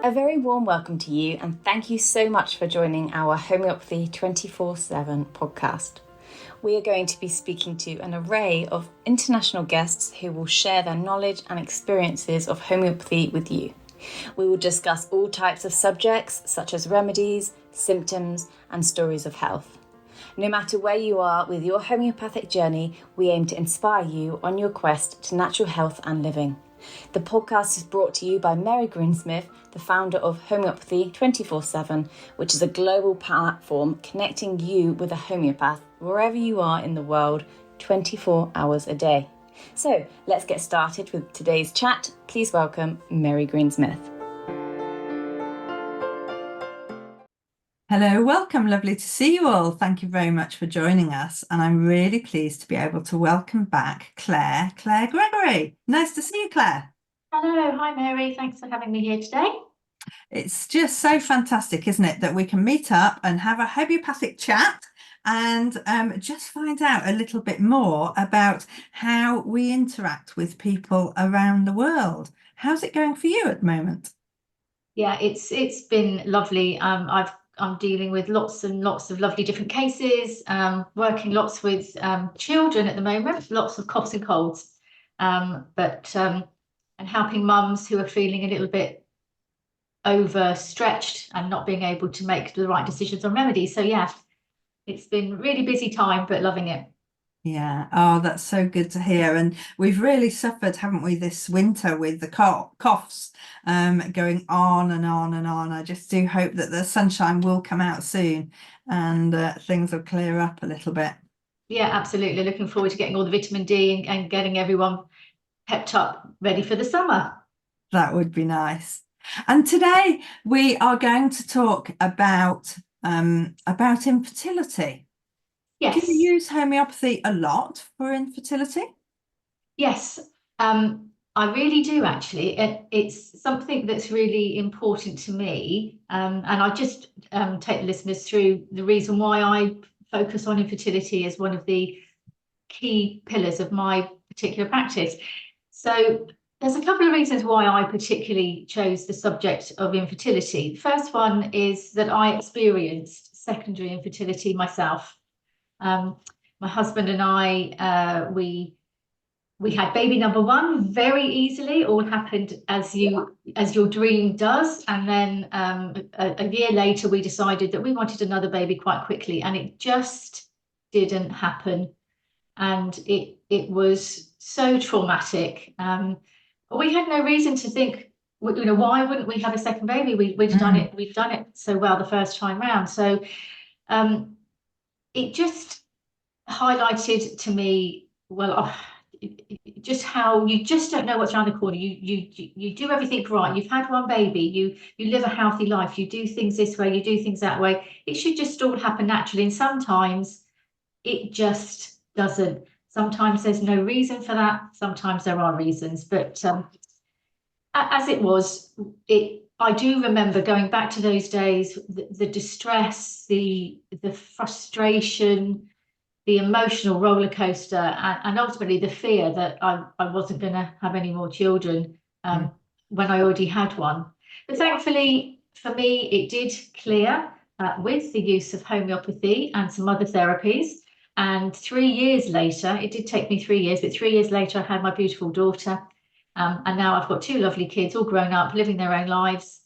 A very warm welcome to you, and thank you so much for joining our Homeopathy 24/7 podcast. We are going to be speaking to an array of international guests who will share their knowledge and experiences of homeopathy with you. We will discuss all types of subjects such as remedies, symptoms, and stories of health. No matter where you are with your homeopathic journey, we aim to inspire you on your quest to natural health and living. The podcast is brought to you by Mary Greensmith, the founder of Homeopathy 24/7, which is a global platform connecting you with a homeopath wherever you are in the world, 24 hours a day. So let's get started with today's chat. Please welcome Mary Greensmith. Hello, welcome. Lovely to see you all. Thank you very much for joining us. And I'm really pleased to be able to welcome back Clare Gregory. Nice to see you, Clare. Hello, hi Mary. Thanks for having me here today. It's just so fantastic, isn't it, that we can meet up and have a homeopathic chat and just find out a little bit more about how we interact with people around the world. How's it going for you at the moment? Yeah, it's been lovely. I'm dealing with lots and lots of lovely different cases, working lots with children at the moment, lots of coughs and colds, and helping mums who are feeling a little bit overstretched and not being able to make the right decisions on remedies. So yeah, it's been a really busy time, but loving it. Yeah, oh, that's so good to hear. And we've really suffered, haven't we, this winter with the coughs going on and on and on. I just do hope that the sunshine will come out soon and things will clear up a little bit. Yeah, absolutely. Looking forward to getting all the vitamin D and getting everyone pepped up, ready for the summer. That would be nice. And today we are going to talk about infertility. Yes. Do you use homeopathy a lot for infertility? Yes, I really do actually. It's something that's really important to me. And I just take the listeners through the reason why I focus on infertility as one of the key pillars of my particular practice. So there's a couple of reasons why I particularly chose the subject of infertility. The first one is that I experienced secondary infertility myself. My husband and I, we had baby number one very easily. All happened as your dream does, and then a year later we decided that we wanted another baby quite quickly, and it just didn't happen, and it was so traumatic. We had no reason to think, why wouldn't we have a second baby? We'd done it so well the first time round. So it just highlighted to me, just how you just don't know what's around the corner. You do everything right. You've had one baby. You live a healthy life. You do things this way. You do things that way. It should just all happen naturally. And sometimes it just doesn't. Sometimes there's no reason for that. Sometimes there are reasons. But as it was, I do remember going back to those days, the distress, the frustration, the emotional roller coaster, and ultimately the fear that I wasn't going to have any more children when I already had one. But thankfully for me, it did clear with the use of homeopathy and some other therapies. And 3 years later, it did take me 3 years, but 3 years later, I had my beautiful daughter. And now I've got two lovely kids, all grown up, living their own lives,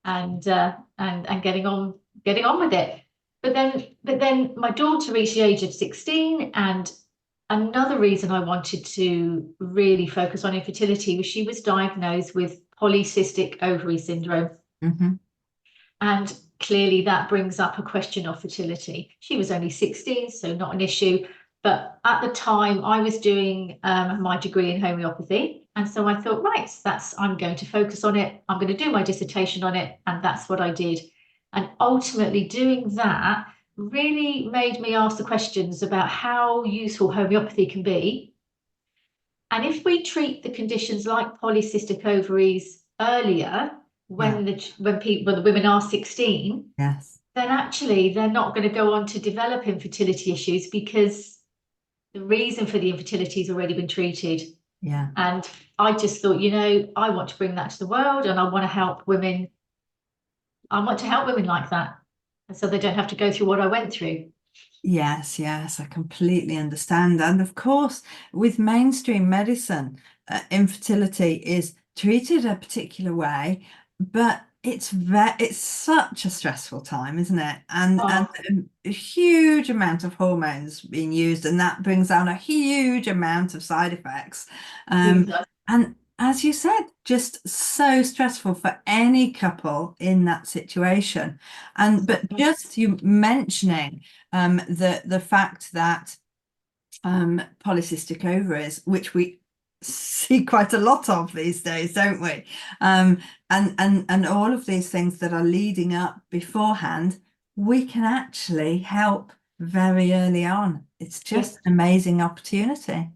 and getting on with it. But then my daughter reached the age of 16, and another reason I wanted to really focus on infertility was she was diagnosed with polycystic ovary syndrome. Mm-hmm. And clearly that brings up a question of fertility. She was only 16, so not an issue. But at the time I was doing my degree in homeopathy. And so I thought, right, I'm going to focus on it. I'm going to do my dissertation on it. And that's what I did. And ultimately doing that really made me ask the questions about how useful homeopathy can be. And if we treat the conditions like polycystic ovaries earlier, when the women are 16, yes, then actually they're not going to go on to develop infertility issues because the reason for the infertility has already been treated. Yeah. And I just thought, I want to bring that to the world, and I want to help women I want to help women like that, so they don't have to go through what I went through. Yes, I completely understand. And of course, with mainstream medicine, infertility is treated a particular way, but it's such a stressful time, isn't it? And Oh, a huge amount of hormones being used, and that brings down a huge amount of side effects. really Um, does. and as you said, just so stressful for any couple in that situation. And but just you mentioning the fact that polycystic ovaries, which we see quite a lot of these days, don't we? And all of these things that are leading up beforehand, we can actually help very early on. It's just Yes, an amazing opportunity.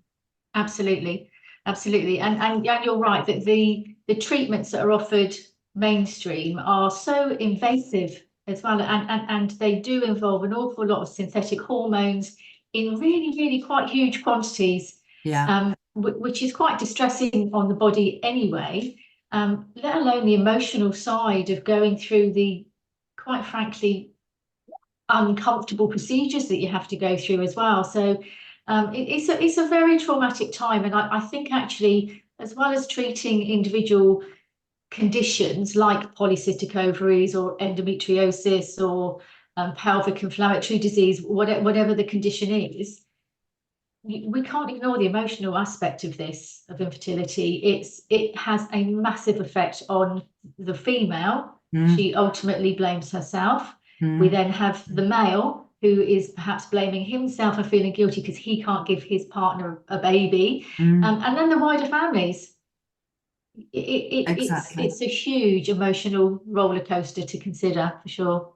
absolutely, absolutely. And you're right that the treatments that are offered mainstream are so invasive as well, and they do involve an awful lot of synthetic hormones in really quite huge quantities, Yeah, which is quite distressing on the body anyway, let alone the emotional side of going through the, quite frankly, uncomfortable procedures that you have to go through as well. So it's a very traumatic time. And I think actually, as well as treating individual conditions like polycystic ovaries or endometriosis or pelvic inflammatory disease, whatever the condition is, we can't ignore the emotional aspect of this, of infertility. It has a massive effect on the female. mm, She ultimately blames herself. We mm, then have the male who is perhaps blaming himself and feeling guilty because he can't give his partner a baby. mm, And then the wider families. exactly. It's a huge emotional roller coaster to consider for sure.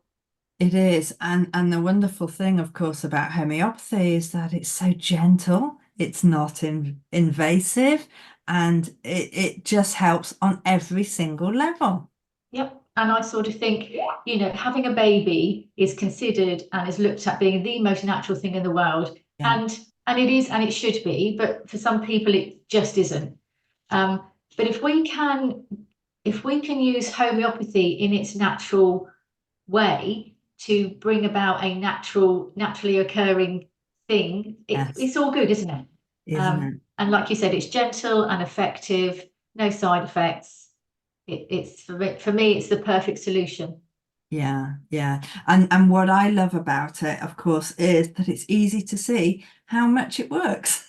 It is, and the wonderful thing, of course, about homeopathy is that it's so gentle. It's not invasive, and it just helps on every single level. Yep. And I sort of think, having a baby is considered and is looked at being the most natural thing in the world. Yeah, And it is, and it should be, but for some people it just isn't. Um, but if we can use homeopathy in its natural way to bring about a naturally occurring thing, yes, it's all good, isn't it? isn't it? And like you said, it's gentle and effective, no side effects. It's for me, it's the perfect solution. Yeah. And what I love about it, of course, is that it's easy to see how much it works.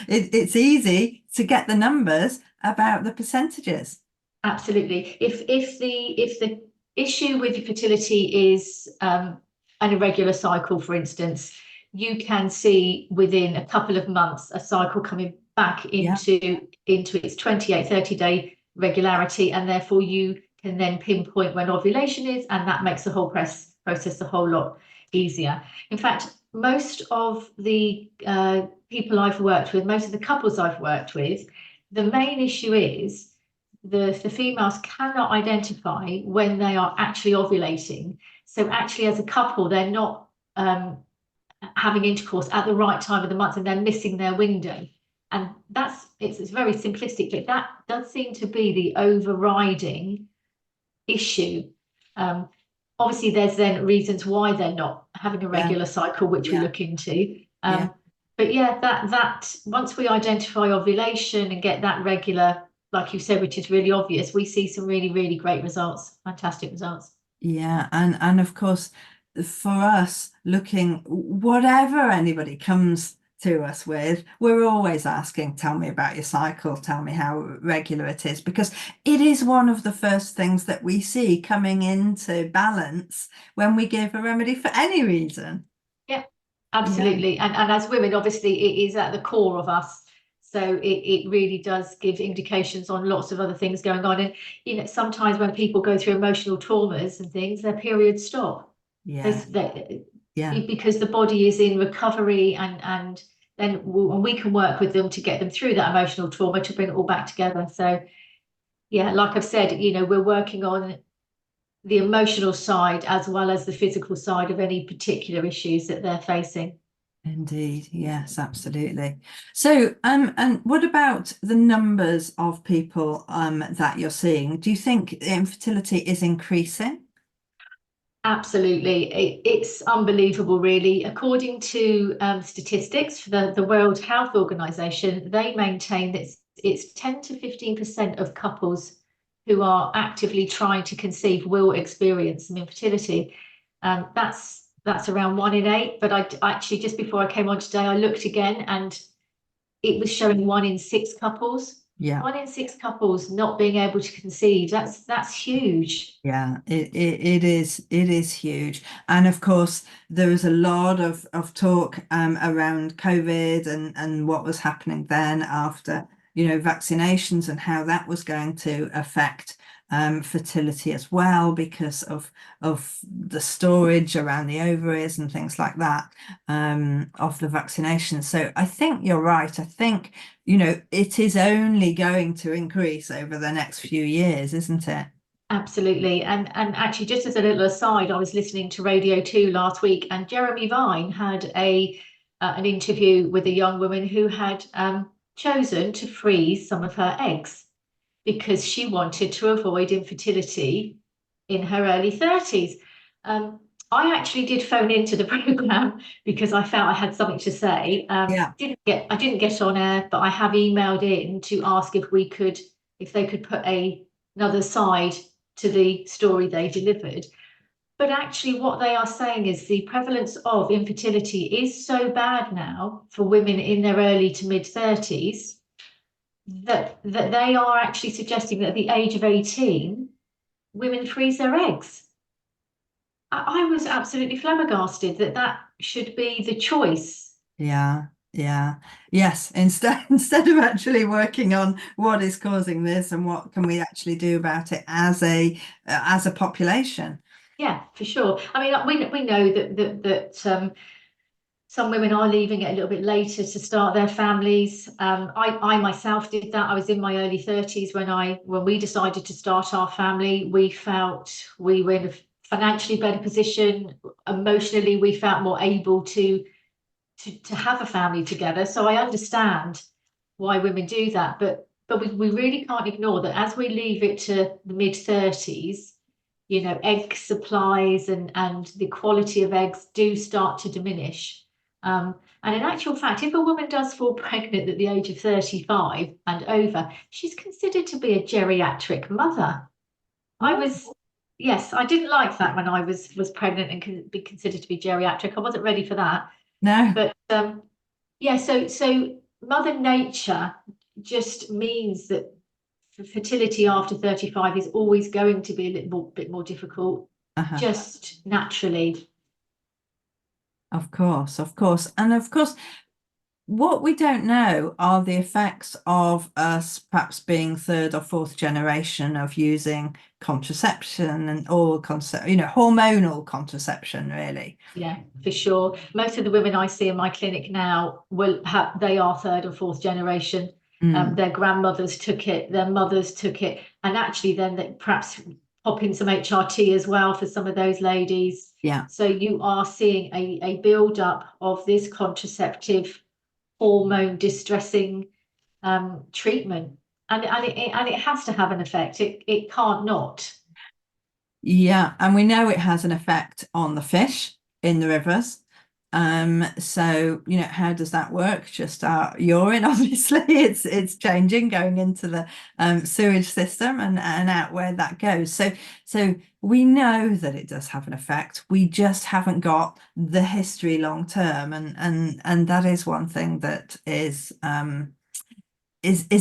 It's easy to get the numbers about the percentages. Absolutely. If the issue with your fertility is an irregular cycle, for instance, you can see within a couple of months a cycle coming back Yeah, into its 28, 30-day regularity, and therefore you can then pinpoint when ovulation is, and that makes the whole process a whole lot easier. In fact, most of the people I've worked with, most of the couples I've worked with, the main issue is the females cannot identify when they are actually ovulating. So actually, as a couple, they're not having intercourse at the right time of the month, and they're missing their window. And it's very simplistic, but that does seem to be the overriding issue. Um, Obviously, there's then reasons why they're not having a yeah, regular cycle, which we yeah, look into. yeah. But yeah, that once we identify ovulation and get that regular, like you said, which is really obvious, we see some really great results, fantastic results. Yeah, and of course, for us, looking whatever anybody comes to us with, we're always asking, tell me about your cycle, tell me how regular it is, because it is one of the first things that we see coming into balance when we give a remedy for any reason. Yeah, Yeah, absolutely. And as women, obviously, it is at the core of us. So it really does give indications on lots of other things going on. And sometimes when people go through emotional traumas and things, their periods stop. yeah, There's that yeah. because the body is in recovery, and then we can work with them to get them through that emotional trauma to bring it all back together. So yeah, like I've said, we're working on the emotional side as well as the physical side of any particular issues that they're facing. Indeed, yes, absolutely. So, and what about the numbers of people that you're seeing? Do you think infertility is increasing? Absolutely. It's unbelievable, really. According to statistics for the World Health Organization, they maintain that it's 10 to 15% of couples who are actively trying to conceive will experience some infertility. That's around 1 in 8. But I actually, just before I came on today, I looked again, and it was showing 1 in 6 couples. Yeah. 1 in 6 couples not being able to conceive. That's huge. Yeah, it is huge. And of course, there was a lot of talk around COVID and what was happening then after, vaccinations, and how that was going to affect fertility as well, because of the storage around the ovaries and things like that, of the vaccination. So I think you're right. I think, it is only going to increase over the next few years, isn't it? Absolutely. And actually, just as a little aside, I was listening to Radio 2 last week, and Jeremy Vine had an interview with a young woman who had chosen to freeze some of her eggs because she wanted to avoid infertility in her early 30s. I actually did phone into the program because I felt I had something to say. Yeah. I didn't get on air, but I have emailed in to ask if they could put another side to the story they delivered. But actually, what they are saying is the prevalence of infertility is so bad now for women in their early to mid 30s that they are actually suggesting that at the age of 18, women freeze their eggs. I was absolutely flabbergasted that should be the choice. Yeah. Yes. Instead of actually working on what is causing this and what can we actually do about it as a population. Yeah, for sure. I mean, we know that some women are leaving it a little bit later to start their families. I myself did that. I was in my early 30s when we decided to start our family. We felt we were in a financially better position. Emotionally, we felt more able to have a family together. So I understand why women do that, but we really can't ignore that as we leave it to the mid 30s, egg supplies and the quality of eggs do start to diminish. And in actual fact, if a woman does fall pregnant at the age of 35 and over, she's considered to be a geriatric mother. Yes, I didn't like that when I was pregnant and could be considered to be geriatric. I wasn't ready for that. No. But yeah, so Mother Nature just means that fertility after 35 is always going to be a little bit more difficult, just naturally. Of course. And of course, what we don't know are the effects of us perhaps being third or fourth generation of using contraception and hormonal contraception, really. Yeah, for sure. Most of the women I see in my clinic now they are third or fourth generation. Their grandmothers took it, their mothers took it, and actually then they perhaps pop in some HRT as well for some of those ladies. Yeah. So you are seeing a build up of this contraceptive hormone distressing treatment, and it has to have an effect. It can't not. Yeah, and we know it has an effect on the fish in the rivers. So how does that work? Just our urine, obviously, it's changing, going into the sewage system and out where that goes. So we know that it does have an effect. We just haven't got the history long term, and that is one thing that is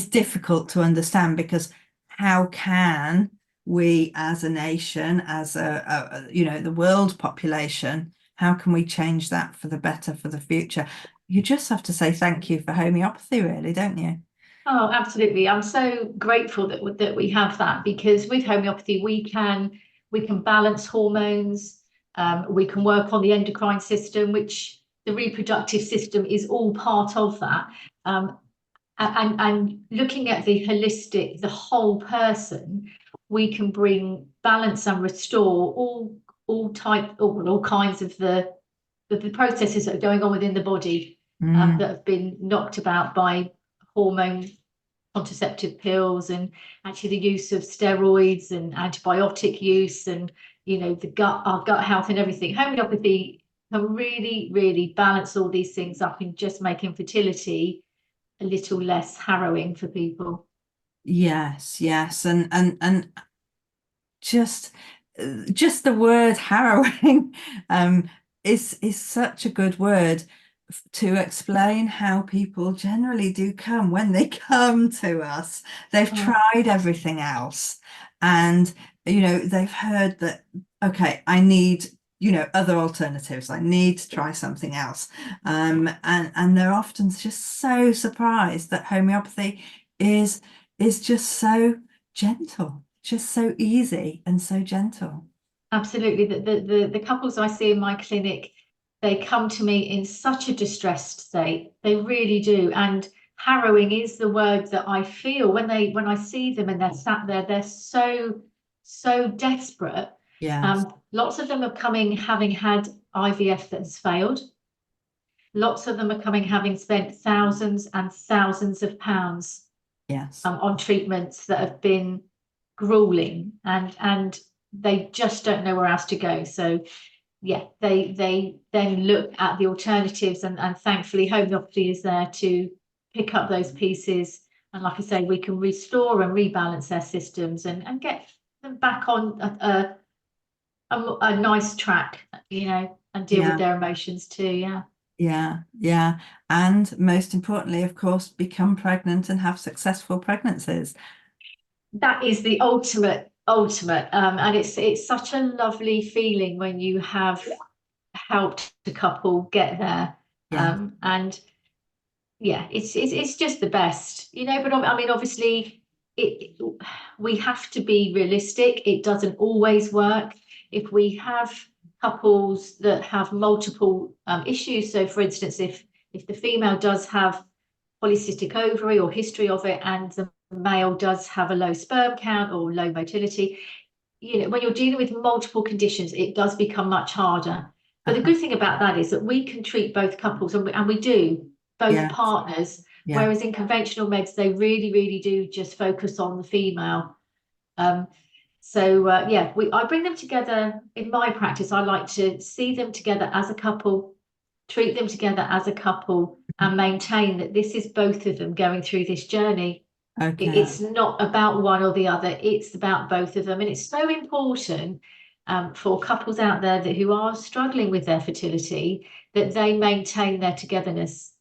difficult to understand, because how can we as a nation, as the world population, how can we change that for the better for the future? You just have to say thank you for homeopathy, really, don't you? Oh, absolutely. I'm so grateful that we have that, because with homeopathy we can balance hormones, we can work on the endocrine system, which the reproductive system is all part of that. And looking at the whole person, we can bring balance and restore all kinds of the processes that are going on within the body that have been knocked about by hormone contraceptive pills, and actually the use of steroids and antibiotic use, and our gut health and everything. Homeopathy can really, really balance all these things up and just make infertility a little less harrowing for people. Yes, yes, and just the word harrowing is such a good word to explain how people generally do come when they come to us. They've tried everything else, and they've heard that, okay, I need other alternatives, I need to try something else, and they're often just so surprised that homeopathy is just so gentle, just so easy and so gentle. Absolutely. The couples I see in my clinic, they come to me in such a distressed state. They really do. And harrowing is the word that I feel when I see them and they're sat there, they're so desperate. Yes. Lots of them are coming having had IVF that has failed. Lots of them are coming having spent thousands and thousands of pounds Yes. on treatments that have been grueling, and they just don't know where else to go. So yeah, they then look at the alternatives, and thankfully homeopathy is there to pick up those pieces, and like I say, we can restore and rebalance their systems and get them back on a nice track, and deal with their emotions too. Yeah. And most importantly, of course, become pregnant and have successful pregnancies. That is the ultimate, and it's such a lovely feeling when you have helped a couple get there. And yeah, it's just the best, but I mean, obviously we have to be realistic. It doesn't always work. If we have couples that have multiple issues, so for instance, if the female does have polycystic ovary or history of it, and the male does have a low sperm count or low motility, when you're dealing with multiple conditions, it does become much harder. But the good thing about that is that we can treat both couples, and we do, both partners, whereas in conventional meds, they really, really do just focus on the female. I bring them together in my practice. I like to see them together as a couple, treat them together as a couple, and maintain that this is both of them going through this journey. Okay. It's not about one or the other, it's about both of them. And it's so important for couples out there who are struggling with their fertility, that they maintain their togetherness.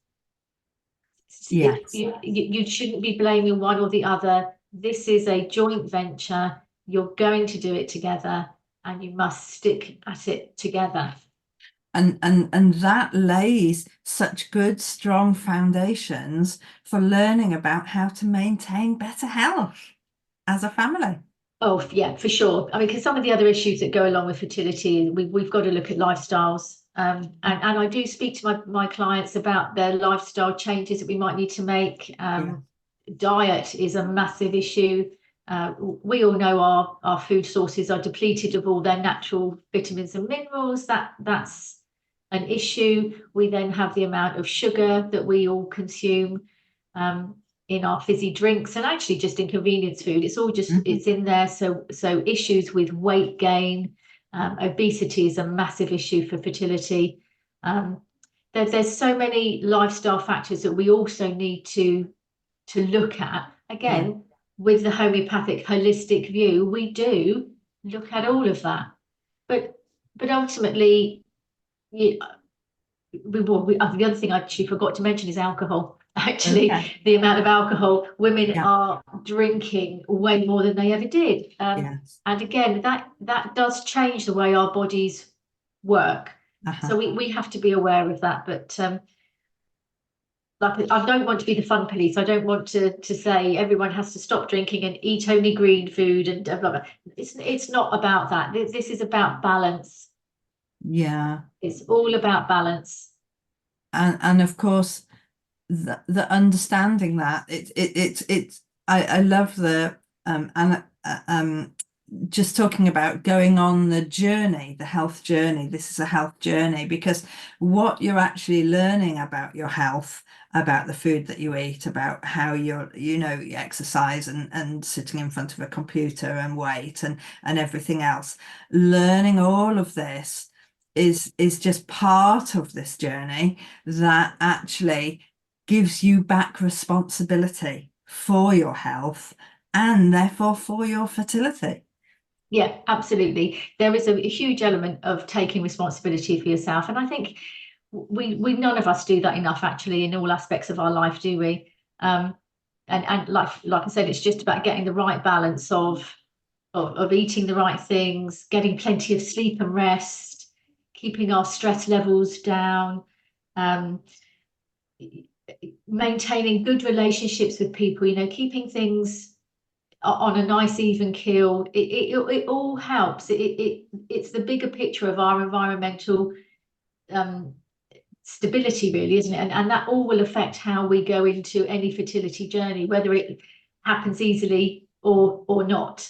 Yes. You shouldn't be blaming one or the other. This is a joint venture. You're going to do it together, and you must stick at it together. And that lays such good, strong foundations for learning about how to maintain better health as a family. Oh, yeah, for sure. I mean, because some of the other issues that go along with fertility, we've got to look at lifestyles. And I do speak to my clients about their lifestyle changes that we might need to make. Diet is a massive issue. We all know our food sources are depleted of all their natural vitamins and minerals. That's an issue. We then have the amount of sugar that we all consume in our fizzy drinks, and actually just in convenience food. It's all just it's in there. So issues with weight gain, obesity is a massive issue for fertility. There's so many lifestyle factors that we also need to look at. Again, with the homeopathic holistic view, we do look at all of that. But ultimately, the other thing I actually forgot to mention is alcohol. Actually, the amount of alcohol women are drinking way more than they ever did. And again, that does change the way our bodies work. So we have to be aware of that. But like, I don't want to be the fun police. I don't want to say everyone has to stop drinking and eat only green food and blah, blah. It's not about that. This is about balance. Yeah. It's all about balance. And of course, the understanding that I love the just talking about going on the journey, the health journey. This is a health journey, because what you're actually learning about your health, about the food that you eat, about how you're, you exercise and sitting in front of a computer and weight and everything else. Learning all of this is just part of this journey that actually gives you back responsibility for your health and therefore for your fertility. Yeah, absolutely. There is a huge element of taking responsibility for yourself. And I think we none of us do that enough, actually, in all aspects of our life, do we? And like I said, it's just about getting the right balance of eating the right things, getting plenty of sleep and rest, keeping our stress levels down, maintaining good relationships with people, keeping things on a nice even keel. It all helps. It's the bigger picture of our environmental stability, really, isn't it? And that all will affect how we go into any fertility journey, whether it happens easily or not.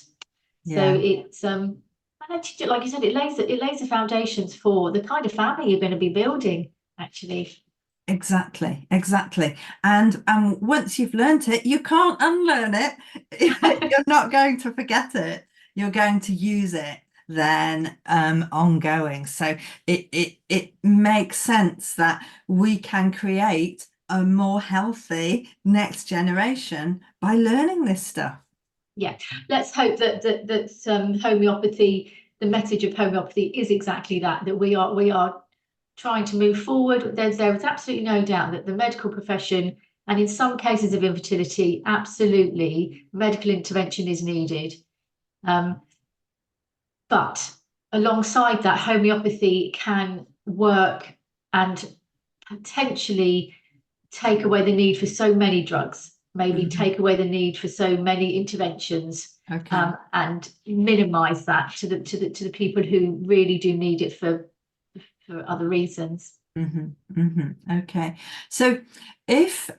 So it's and actually, like you said, it lays the foundations for the kind of family you're going to be building, actually. Exactly. And once you've learnt it, you can't unlearn it. You're not going to forget it. You're going to use it then ongoing. So it makes sense that we can create a more healthy next generation by learning this stuff. Yeah, let's hope that homeopathy, the message of homeopathy, is exactly that we are trying to move forward. There is absolutely no doubt that the medical profession, and in some cases of infertility, absolutely medical intervention is needed. But alongside that, homeopathy can work and potentially take away the need for so many drugs, maybe take away the need for so many interventions, and minimize that to the people who really do need it for other reasons. Okay, so if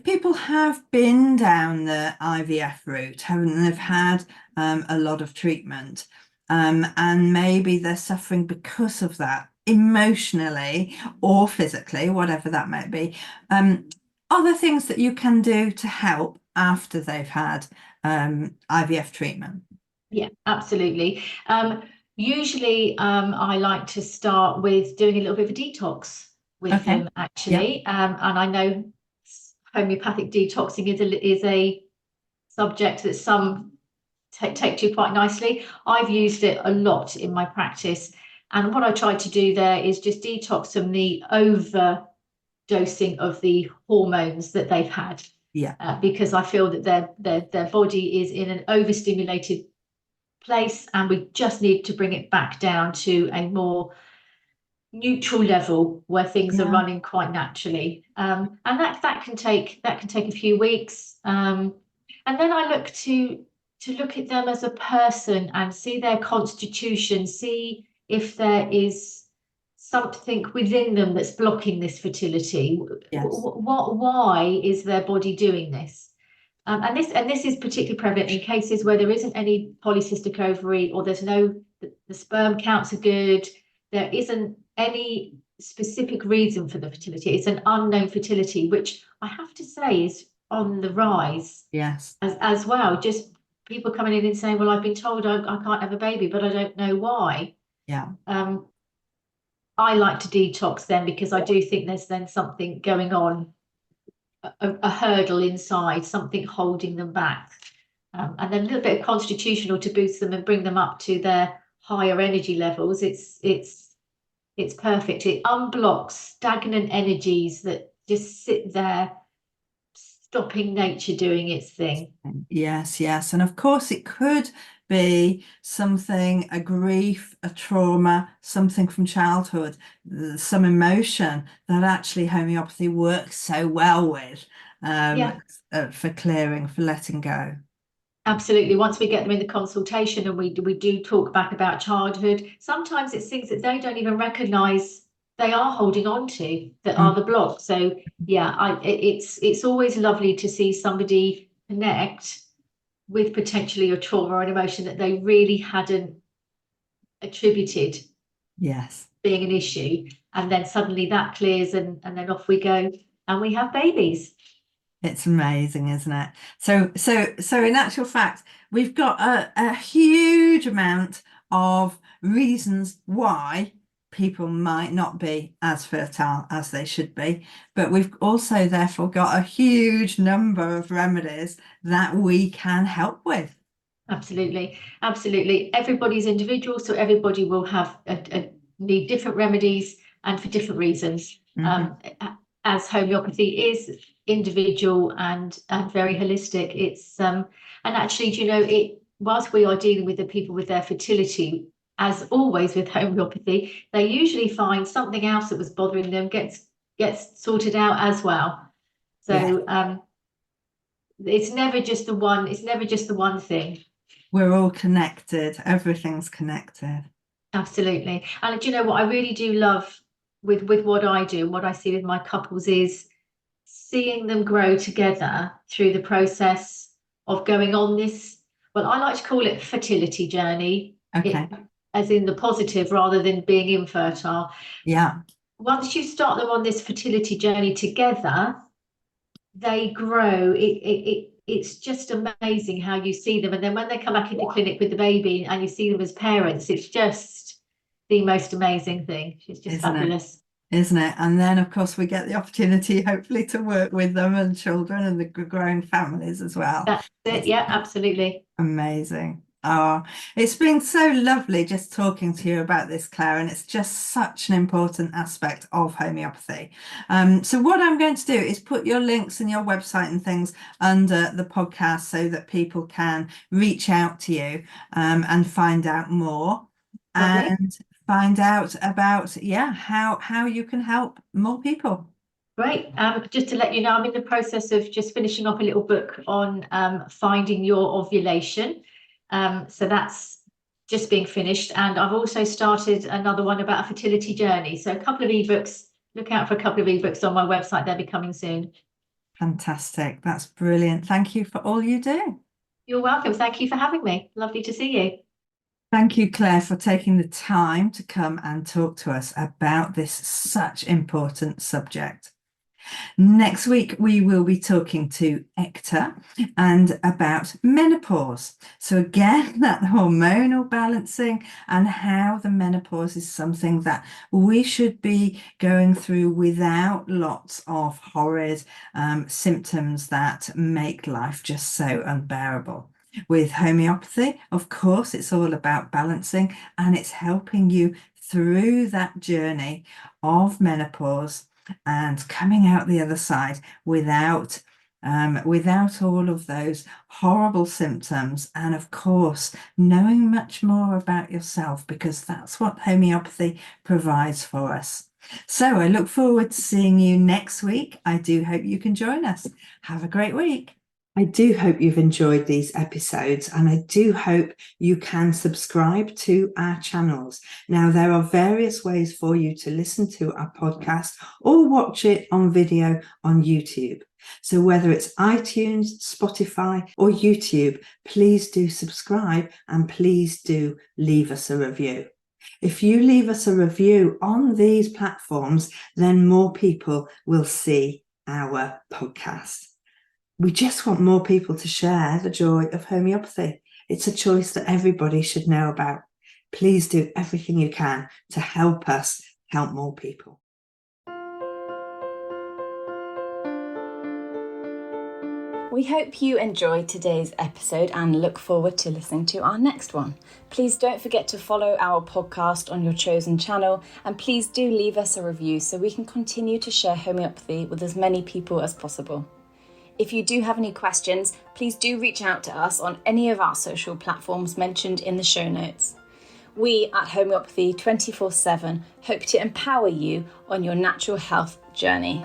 people have been down the IVF route, they've had a lot of treatment, and maybe they're suffering because of that, emotionally or physically, whatever that might be, are there things that you can do to help after they've had IVF treatment? Yeah, absolutely. Usually, I like to start with doing a little bit of a detox with them, actually. And I know homeopathic detoxing is a subject that some take to quite nicely. I've used it a lot in my practice, and what I try to do there is just detox from the overdosing of the hormones that they've had. Because I feel that their body is in an overstimulated place, and we just need to bring it back down to a more neutral level where things are running quite naturally, and that can take a few weeks, and then I look to look at them as a person and see their constitution, see if there is something within them that's blocking this fertility. Why is their body doing this? And this is particularly prevalent in cases where there isn't any polycystic ovary, or there's the sperm counts are good, there isn't any specific reason for the fertility. It's an unknown fertility, which I have to say is on the rise. As well. Just people coming in and saying, well, I've been told I can't have a baby, but I don't know why. I like to detox them because I do think there's then something going on, a hurdle inside, something holding them back, and then a little bit of constitutional to boost them and bring them up to their higher energy levels. It's perfect. It unblocks stagnant energies that just sit there, stopping nature doing its thing. Yes, and of course it could be something, a grief, a trauma, something from childhood, some emotion that actually homeopathy works so well with, for clearing, for letting go. Absolutely. Once we get them in the consultation and we do talk back about childhood, sometimes it's things that they don't even recognize they are holding on to that are the block. So it's always lovely to see somebody connect with potentially a trauma or an emotion that they really hadn't attributed Yes. being an issue, and then suddenly that clears, and then off we go and we have babies. It's amazing, isn't it? So in actual fact, we've got a huge amount of reasons why people might not be as fertile as they should be, but we've also therefore got a huge number of remedies that we can help with. Absolutely, absolutely. Everybody's individual, so everybody will have need different remedies and for different reasons. As homeopathy is individual and very holistic, it's and actually, do you know, it whilst we are dealing with the people with their fertility, as always with homeopathy, they usually find something else that was bothering them gets sorted out as well. So it's never just the one. It's never just the one thing. We're all connected. Everything's connected. Absolutely. And do you know what I really do love with what I do and what I see with my couples is seeing them grow together through the process of going on this, well, I like to call it fertility journey. Okay. As in the positive rather than being infertile. Yeah. Once you start them on this fertility journey together, they grow. It's just amazing how you see them. And then when they come back into clinic with the baby and you see them as parents, it's just the most amazing thing. It's just fabulous. Isn't it? And then, of course, we get the opportunity, hopefully, to work with them and children and the growing families as well. That's it. Yeah, absolutely. Amazing. Oh, it's been so lovely just talking to you about this, Claire, and it's just such an important aspect of homeopathy. So what I'm going to do is put your links and your website and things under the podcast so that people can reach out to you and find out more. Lovely. And find out about how you can help more people. Great. Just to let you know, I'm in the process of just finishing off a little book on finding your ovulation. So that's just being finished, and I've also started another one about a fertility journey. So a couple of ebooks. Look out for a couple of ebooks on my website. They'll be coming soon. Fantastic. That's brilliant. Thank you for all you do. You're welcome. Thank you for having me. Lovely to see you. Thank you, Claire, for taking the time to come and talk to us about this such important subject. Next week, we will be talking to Hector and about menopause. So again, that hormonal balancing and how the menopause is something that we should be going through without lots of horrid symptoms that make life just so unbearable. With homeopathy, of course, it's all about balancing, and it's helping you through that journey of menopause and coming out the other side without all of those horrible symptoms, and of course knowing much more about yourself, because that's what homeopathy provides for us. So I look forward to seeing you next week. I do hope you can join us. Have a great week. I do hope you've enjoyed these episodes, and I do hope you can subscribe to our channels. Now, there are various ways for you to listen to our podcast or watch it on video on YouTube. So whether it's iTunes, Spotify, or YouTube, please do subscribe and please do leave us a review. If you leave us a review on these platforms, then more people will see our podcast. We just want more people to share the joy of homeopathy. It's a choice that everybody should know about. Please do everything you can to help us help more people. We hope you enjoyed today's episode and look forward to listening to our next one. Please don't forget to follow our podcast on your chosen channel, and please do leave us a review so we can continue to share homeopathy with as many people as possible. If you do have any questions, please do reach out to us on any of our social platforms mentioned in the show notes. We at Homeopathy 24/7 hope to empower you on your natural health journey.